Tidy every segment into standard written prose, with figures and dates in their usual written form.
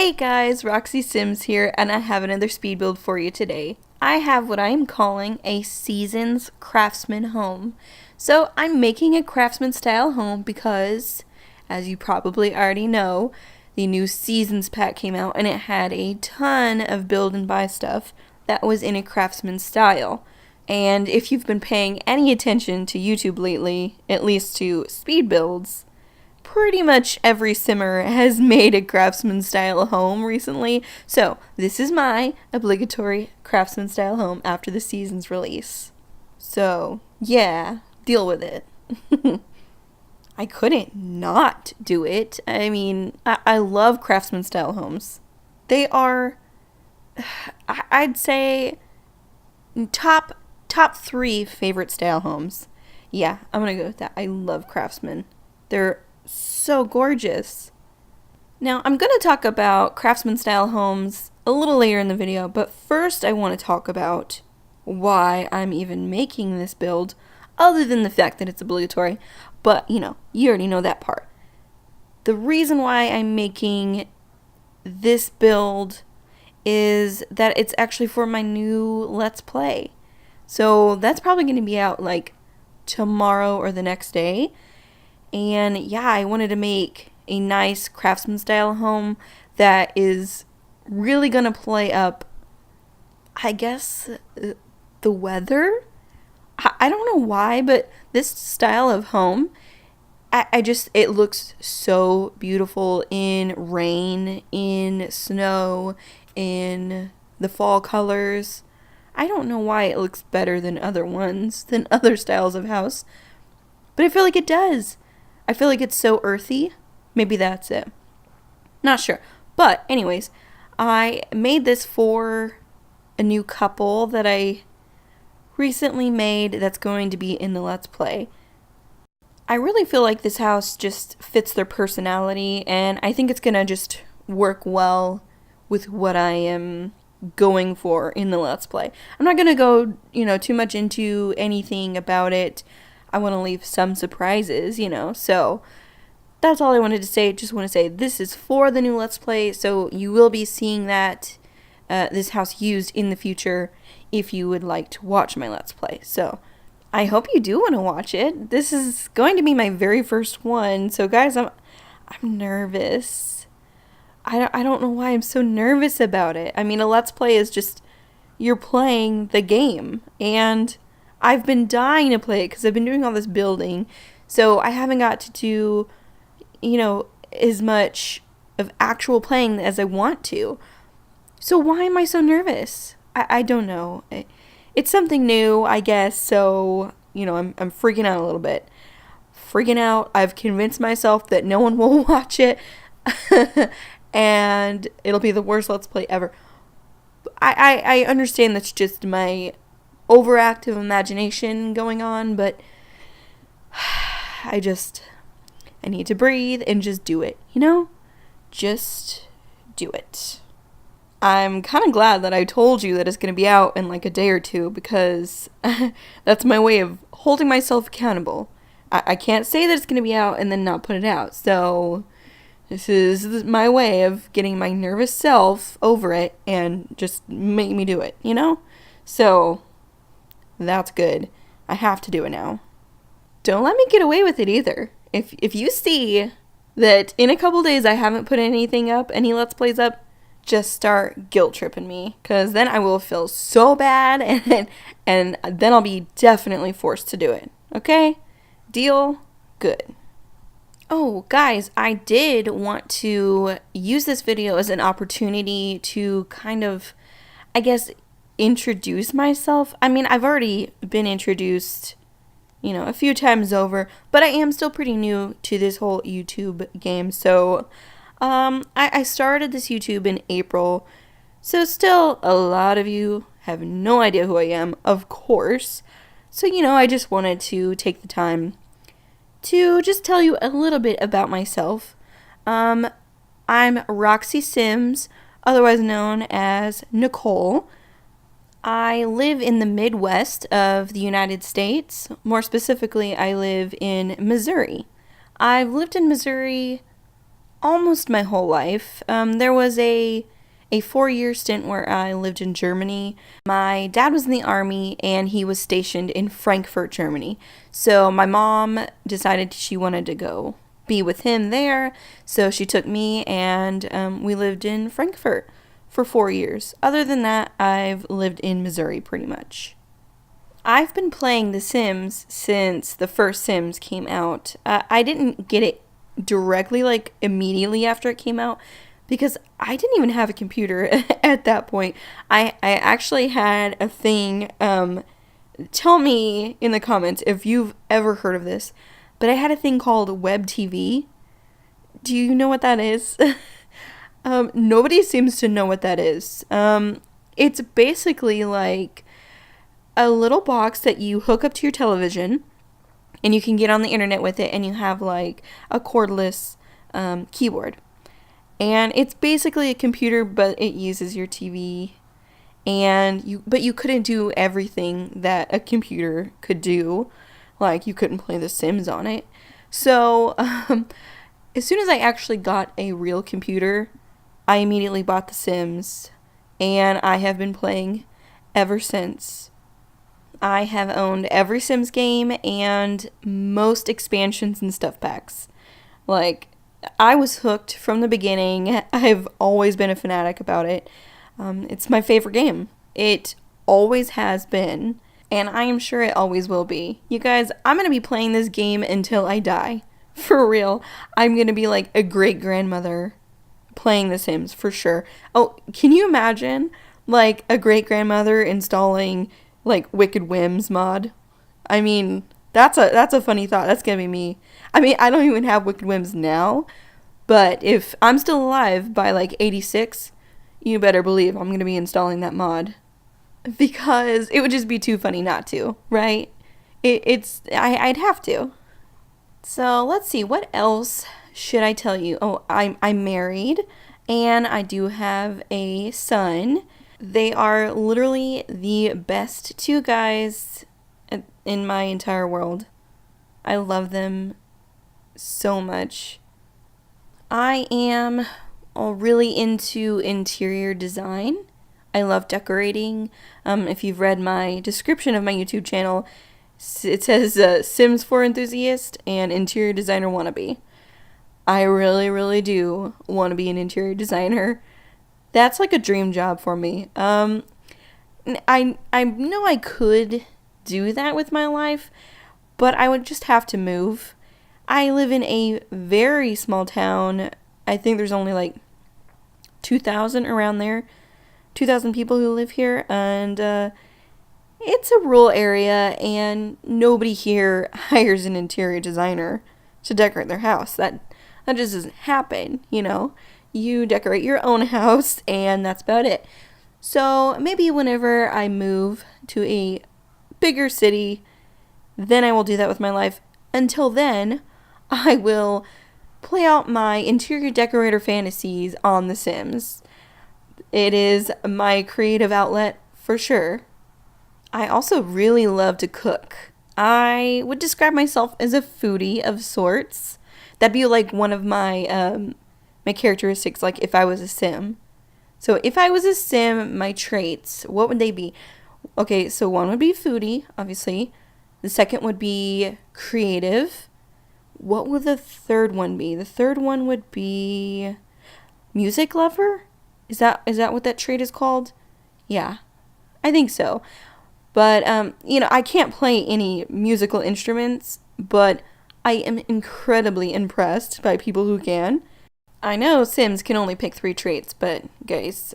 Hey guys, Roxy Sims here, and I have another speed build for you today. I have what I am calling a Seasons Craftsman home. So I'm making a Craftsman style home because, as you probably already know, the new Seasons pack came out and it had a ton of build and buy stuff that was in a Craftsman style. And if you've been paying any attention to YouTube lately, at least to speed builds, pretty much every simmer has made a Craftsman style home recently, so this is my obligatory Craftsman style home after the Seasons release. So yeah, deal with it. I couldn't not do it. I mean, I love Craftsman style homes. They are, I'd say, top 3 favorite style homes. Yeah, I'm gonna go with that. I love Craftsman. They're so gorgeous. Now, I'm going to talk about Craftsman style homes a little later in the video, but first I want to talk about why I'm even making this build, other than the fact that it's obligatory, but you already know that part. The reason why I'm making this build is that it's actually for my new Let's Play. So that's probably going to be out like tomorrow or the next day. And yeah, I wanted to make a nice Craftsman style home that is really going to play up, I guess, the weather. I don't know why, but this style of home, it looks so beautiful in rain, in snow, in the fall colors. I don't know why it looks better than other ones, than other styles of house, but I feel like it does. I feel like it's so earthy. Maybe that's it. Not sure. But anyways, I made this for a new couple that I recently made that's going to be in the Let's Play. I really feel like this house just fits their personality, and I think it's going to just work well with what I am going for in the Let's Play. I'm not going to go, too much into anything about it. I want to leave some surprises, so that's all I wanted to say. Just want to say this is for the new Let's Play, so you will be seeing that, this house used in the future if you would like to watch my Let's Play. So I hope you do want to watch it. This is going to be my very first one, so guys, I'm nervous. I don't know why I'm so nervous about it. I mean, a Let's Play is just, you're playing the game, and I've been dying to play it because I've been doing all this building, so I haven't got to do, as much of actual playing as I want to. So why am I so nervous? I don't know. It's something new, I guess, so, I'm freaking out a little bit. Freaking out. I've convinced myself that no one will watch it, and it'll be the worst Let's Play ever. I understand that's just my overactive imagination going on, but I need to breathe and just do it, Just do it. I'm kind of glad that I told you that it's going to be out in like a day or two, because that's my way of holding myself accountable. I can't say that it's going to be out and then not put it out, so this is my way of getting my nervous self over it and just make me do it, So that's good. I have to do it now. Don't let me get away with it either. If you see that in a couple days I haven't put anything up, any Let's Plays up, just start guilt tripping me, because then I will feel so bad, and then I'll be definitely forced to do it. Okay? Deal? Good. Oh, guys, I did want to use this video as an opportunity to kind of, I guess, introduce myself. I mean, I've already been introduced, a few times over, but I am still pretty new to this whole YouTube game. So, I started this YouTube in April, so still a lot of you have no idea who I am, of course. So, I just wanted to take the time to just tell you a little bit about myself. I'm Roxy Sims, otherwise known as Nicole. I live in the Midwest of the United States. More specifically, I live in Missouri. I've lived in Missouri almost my whole life. There was a 4-year stint where I lived in Germany. My dad was in the army and he was stationed in Frankfurt, Germany. So my mom decided she wanted to go be with him there. So she took me and we lived in Frankfurt for 4 years. Other than that, I've lived in Missouri pretty much. I've been playing The Sims since the first Sims came out. I didn't get it directly, like immediately after it came out, because I didn't even have a computer at that point. I actually had a thing, tell me in the comments if you've ever heard of this, but I had a thing called Web TV. Do you know what that is? Nobody seems to know what that is. It's basically like a little box that you hook up to your television and you can get on the internet with it, and you have like a cordless keyboard. And it's basically a computer, but it uses your TV. But you couldn't do everything that a computer could do. Like, you couldn't play The Sims on it. So, as soon as I actually got a real computer, I immediately bought The Sims. And I have been playing ever since. I have owned every Sims game and most expansions and stuff packs. Like, I was hooked from the beginning. I've always been a fanatic about it. It's my favorite game. It always has been, and I am sure it always will be. You guys, I'm going to be playing this game until I die. For real. I'm going to be like a great-grandmother playing The Sims, for sure. Oh, can you imagine, like, a great-grandmother installing, like, Wicked Whims mod? I mean, that's a funny thought. That's going to be me. I mean, I don't even have Wicked Whims now, but if I'm still alive by like 86, you better believe I'm going to be installing that mod. Because it would just be too funny not to, right? I'd have to. So let's see, what else should I tell you? Oh, I'm married, and I do have a son. They are literally the best two guys in my entire world. I love them so much. I am really into interior design. I love decorating. If you've read my description of my YouTube channel, it says Sims for enthusiast and interior designer wannabe. I really, really do want to be an interior designer. That's like a dream job for me. I know I could do that with my life, but I would just have to move. I live in a very small town. I think there's only like 2,000 around there. 2,000 people who live here, and it's a rural area, and nobody here hires an interior designer to decorate their house. That just doesn't happen, you know. You decorate your own house, and that's about it. So maybe whenever I move to a bigger city, then I will do that with my life. Until then, I will play out my interior decorator fantasies on The Sims. It is my creative outlet for sure. I also really love to cook. I would describe myself as a foodie of sorts. That'd be like one of my my characteristics, like if I was a Sim. So if I was a Sim, my traits, what would they be? Okay, so one would be foodie, obviously. The second would be creative. What would the third one be? The third one would be music lover? Is that what that trait is called? Yeah, I think so. But, I can't play any musical instruments, but I am incredibly impressed by people who can. I know Sims can only pick 3 traits, but guys,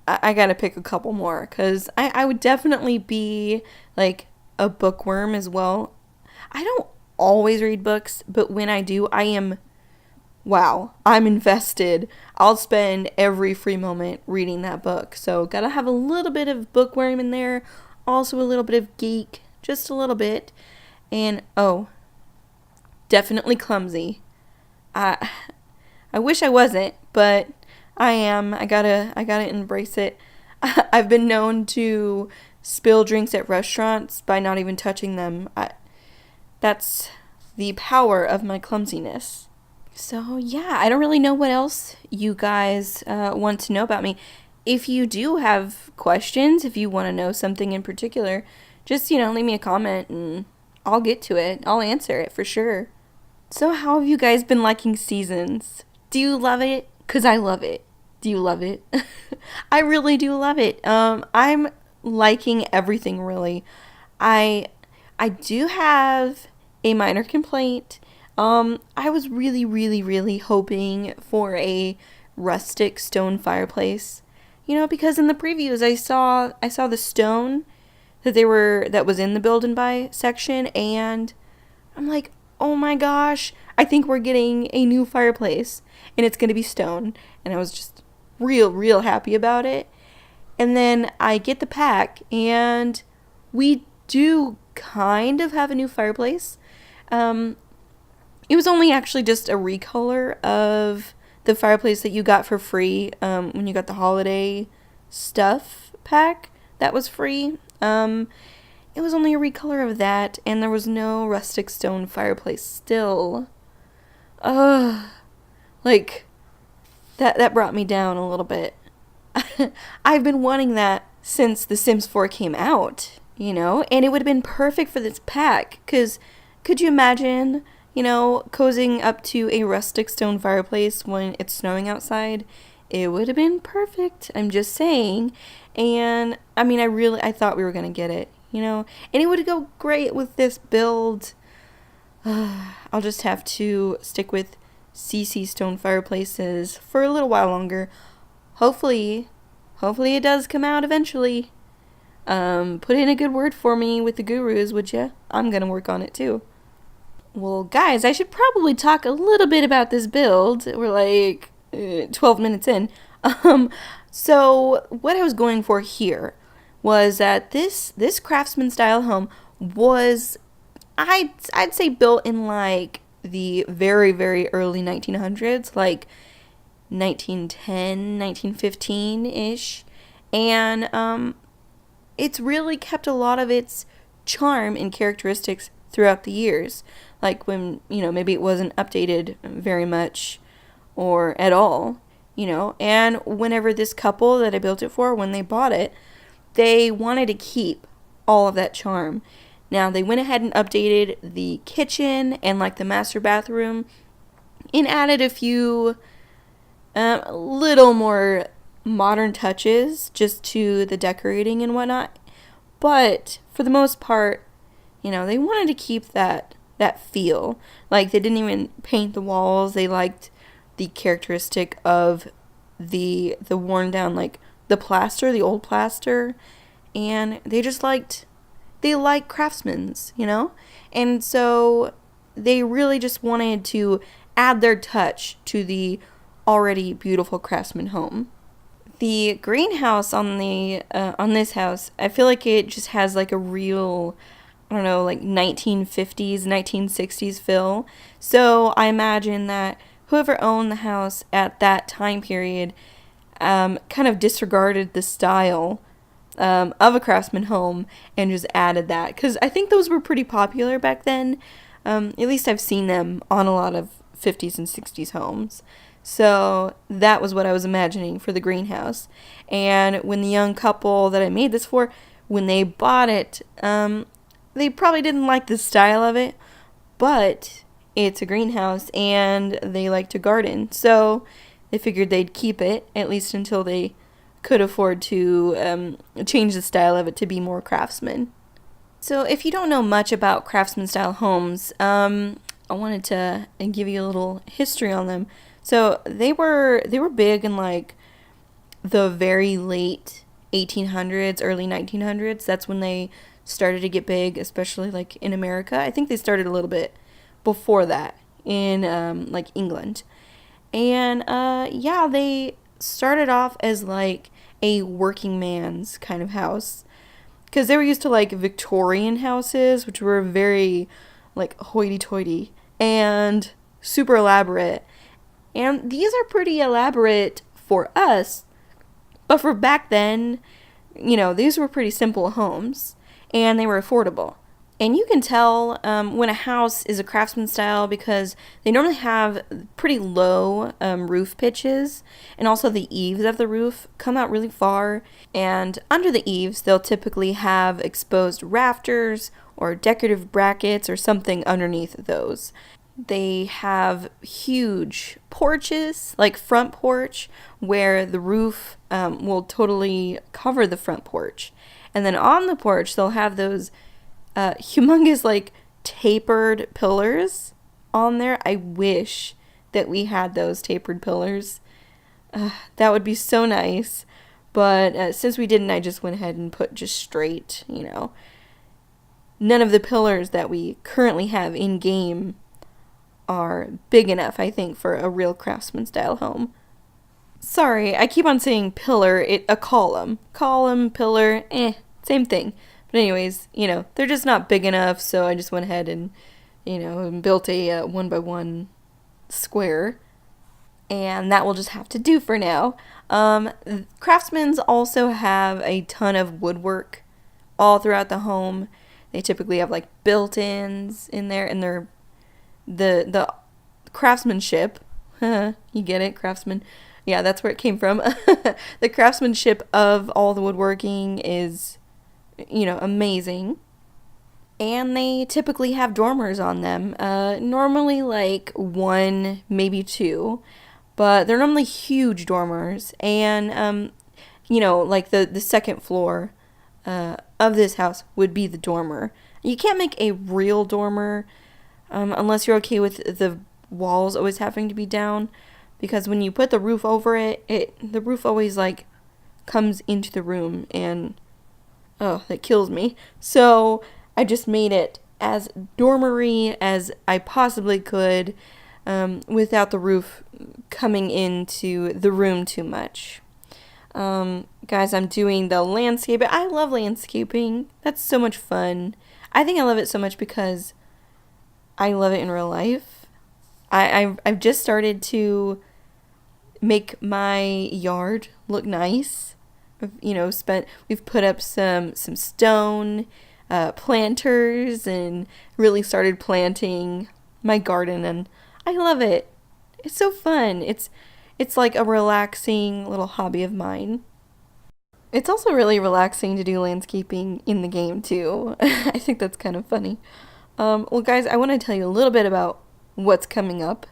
I gotta pick a couple more, because I would definitely be, like, a bookworm as well. I don't always read books, but when I do, I'm invested. I'll spend every free moment reading that book. So gotta have a little bit of bookworm in there, also a little bit of geek, just a little bit. And definitely clumsy. I wish I wasn't, but I am. I gotta embrace it. I've been known to spill drinks at restaurants by not even touching them. That's the power of my clumsiness. So, yeah, I don't really know what else you guys want to know about me. If you do have questions, if you want to know something in particular, just, leave me a comment and I'll get to it. I'll answer it for sure. So, how have you guys been liking Seasons? Do you love it? Because I love it. Do you love it? I really do love it. I'm liking everything, really. I I do have a minor complaint. I was really, really, really hoping for a rustic stone fireplace. Because in the previews I saw the stone that was in the build and buy section, and I'm like, oh my gosh, I think we're getting a new fireplace and it's gonna be stone. And I was just real, real happy about it. And then I get the pack and we do kind of have a new fireplace. Um, it was only actually just a recolor of the fireplace that you got for free when you got the holiday stuff pack that was free. It was only a recolor of that, and there was no rustic stone fireplace still. Ugh. Like, that brought me down a little bit. I've been wanting that since The Sims 4 came out, and it would have been perfect for this pack, because could you imagine, cozying up to a rustic stone fireplace when it's snowing outside? It would have been perfect, I'm just saying. And, I thought we were going to get it, and it would go great with this build. I'll just have to stick with CC stone fireplaces for a little while longer. Hopefully it does come out eventually. Put in a good word for me with the gurus, would ya? I'm gonna work on it too. Well, guys, I should probably talk a little bit about this build. We're like 12 minutes in. So what I was going for here was that this Craftsman style home was, I'd say, built in like the very, very early 1900s, like 1910, 1915-ish. And it's really kept a lot of its charm and characteristics throughout the years. Like when, maybe it wasn't updated very much or at all, And whenever this couple that I built it for, when they bought it, they wanted to keep all of that charm. Now, they went ahead and updated the kitchen and like the master bathroom and added a few little more modern touches just to the decorating and whatnot. But for the most part, they wanted to keep that feel. Like, they didn't even paint the walls. They liked the characteristic of the worn down, like the plaster, the old plaster, and they like Craftsman's, and so they really just wanted to add their touch to the already beautiful Craftsman home. The greenhouse on this house, I feel like it just has like a real, I don't know, like 1950s, 1960s feel. So I imagine that whoever owned the house at that time period kind of disregarded the style of a Craftsman home and just added that. Because I think those were pretty popular back then. At least I've seen them on a lot of 50s and 60s homes. So that was what I was imagining for the greenhouse. And when the young couple that I made this for, when they bought it, they probably didn't like the style of it, but it's a greenhouse and they like to garden. So they figured they'd keep it, at least until they could afford to change the style of it to be more Craftsman. So if you don't know much about Craftsman style homes, I wanted to give you a little history on them. So they were big in like the very late 1800s, early 1900s. That's when they started to get big, especially like in America. I think they started a little bit before that in like England. And yeah, they started off as like a working man's kind of house, because they were used to like Victorian houses, which were very like hoity-toity and super elaborate. And these are pretty elaborate for us, but for back then, these were pretty simple homes and they were affordable. And you can tell when a house is a Craftsman style because they normally have pretty low roof pitches, and also the eaves of the roof come out really far. And under the eaves, they'll typically have exposed rafters or decorative brackets or something underneath those. They have huge porches, like front porch, where the roof will totally cover the front porch. And then on the porch, they'll have those humongous, like, tapered pillars on there. I wish that we had those tapered pillars. That would be so nice. But since we didn't, I just went ahead and put just straight, None of the pillars that we currently have in game are big enough, I think, for a real Craftsman style home. Sorry, I keep on saying pillar, a column. Column, pillar, same thing. But anyways, they're just not big enough, so I just went ahead and, and built a 1x1 square. And that will just have to do for now. Craftsmans also have a ton of woodwork all throughout the home. They typically have, like, built-ins in there, and they're the craftsmanship, you get it, Craftsman, yeah, that's where it came from. The craftsmanship of all the woodworking is, amazing. And they typically have dormers on them, normally like 1, maybe 2, but they're normally huge dormers. And like the second floor of this house would be the dormer. You can't make a real dormer unless you're okay with the walls always having to be down, because when you put the roof over it, the roof always, like, comes into the room, and that kills me. So I just made it as dormery as I possibly could, without the roof coming into the room too much. Guys, I'm doing the landscaping. I love landscaping. That's so much fun. I think I love it so much because I love it in real life. I've just started to make my yard look nice. We've put up some stone planters and really started planting my garden, and I love it. It's so fun. It's like a relaxing little hobby of mine. It's also really relaxing to do landscaping in the game too. I think that's kind of funny. Well, guys, I want to tell you a little bit about what's coming up.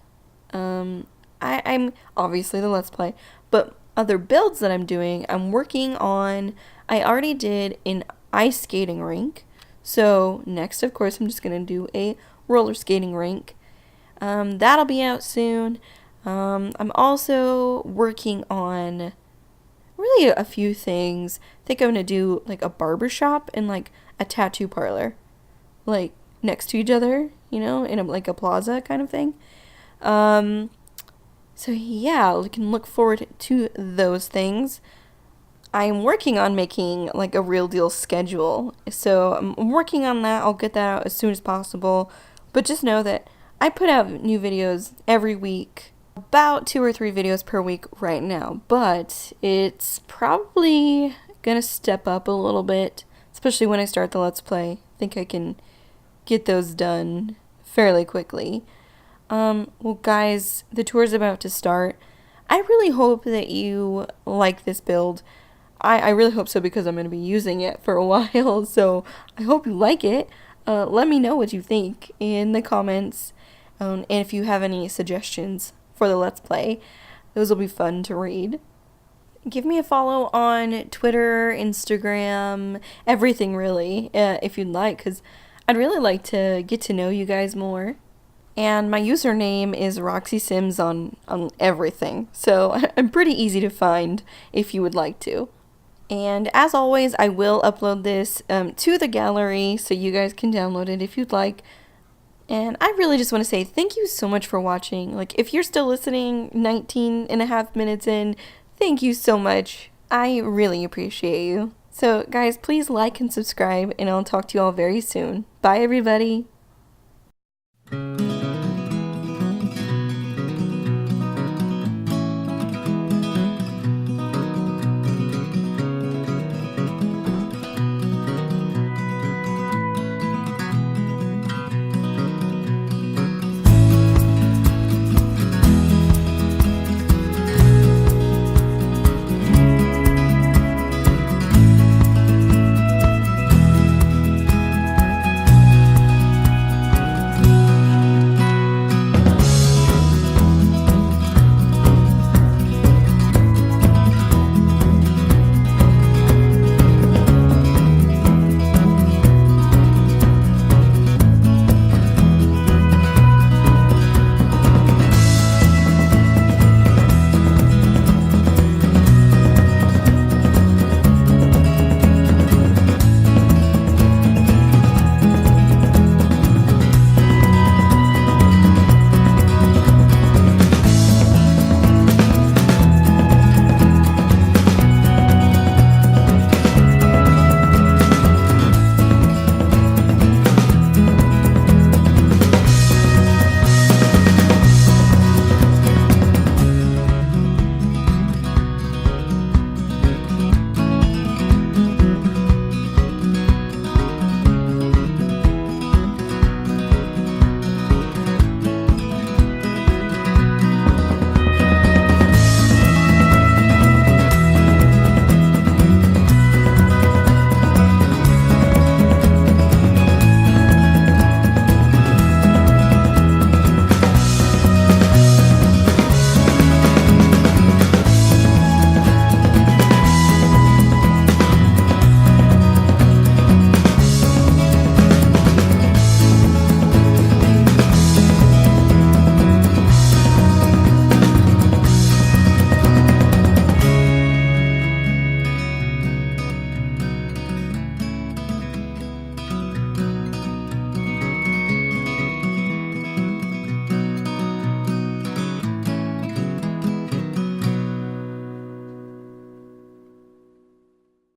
I'm obviously the Let's Play, but other builds that I'm doing, I'm working on. I already did an ice skating rink, so next, of course, I'm just going to do a roller skating rink. That'll be out soon. I'm also working on really a few things. I think I'm going to do, like, a barber shop and, like, a tattoo parlor, like, next to each other, in a plaza kind of thing. So yeah, we can look forward to those things. I'm working on making, like, a real deal schedule, so I'm working on that. I'll get that out as soon as possible, but just know that I put out new videos every week, about 2 or 3 videos per week right now, but it's probably gonna step up a little bit, especially when I start the Let's Play. I think I can get those done fairly quickly. Well, guys, the tour's about to start. I really hope that you like this build. I really hope so, because I'm going to be using it for a while, so I hope you like it. Let me know what you think in the comments, and if you have any suggestions for the Let's Play. Those will be fun to read. Give me a follow on Twitter, Instagram, everything really, if you'd like, because I'd really like to get to know you guys more. And my username is Roxxy Sims on everything, so I'm pretty easy to find if you would like to. And as always, I will upload this to the gallery so you guys can download it if you'd like. And I really just want to say thank you so much for watching. Like, if you're still listening 19 and a half minutes in, thank you so much. I really appreciate you. So guys, please like and subscribe, and I'll talk to you all very soon. Bye, everybody.